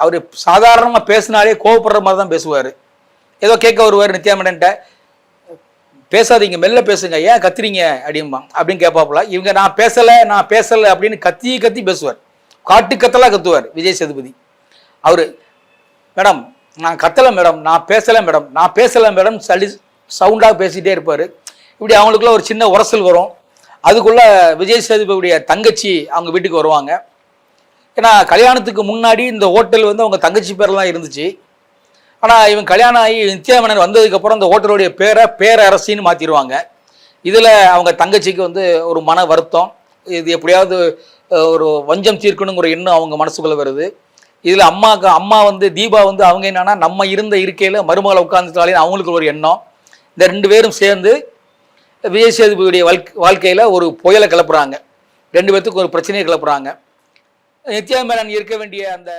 அவர் சாதாரணமாக பேசினாலே கோவப்படுற மாதிரி தான் பேசுவார். ஏதோ கேட்க வருவார் நித்யா மேடன்ட்ட, பேசாதீங்க மெல்ல பேசுங்க, ஏன் கத்துறீங்க அப்படின்னு கேட்பாப்புல. இவங்க நான் பேசலை அப்படின்னு கத்தி பேசுவார், காட்டு கத்தலாக கத்துவார் விஜய் சேதுபதி. அவர் மேடம் நான் கத்தலை மேடம், நான் பேசலை மேடம் சவுண்டாக பேசிகிட்டே இருப்பார். இப்படி அவங்களுக்குள்ள ஒரு சின்ன உரசல் வரும். அதுக்குள்ளே விஜய் சேதுபதியுடைய தங்கச்சி அவங்க வீட்டுக்கு வருவாங்க. ஏன்னா கல்யாணத்துக்கு முன்னாடி இந்த ஹோட்டல் அவங்க தங்கச்சி பேரெலாம் இருந்துச்சு. ஆனால் இவன் கல்யாணம் ஆகி நித்யா மேனன் வந்ததுக்கப்புறம் இந்த ஹோட்டலுடைய பேரரசின்னு மாற்றிடுவாங்க. இதில் அவங்க தங்கச்சிக்கு ஒரு மன வருத்தம், இது எப்படியாவது ஒரு வஞ்சம் தீர்க்கணுங்கிற எண்ணம் அவங்க மனசுக்குள்ளே வருது. இதில் அம்மா தீபா அவங்க என்னன்னா நம்ம இருந்த இருக்கையில் மருமகளை உட்காந்துட்டாலே அவங்களுக்கு ஒரு எண்ணம். இந்த ரெண்டு பேரும் சேர்ந்து விஜய் சேதுபதியுடைய வாழ்க்கையில் ஒரு புயலை கிளப்புறாங்க, ரெண்டு பேர்த்துக்கு ஒரு பிரச்சனையை கிளப்புறாங்க. நித்யா மேனன் இருக்க வேண்டிய அந்த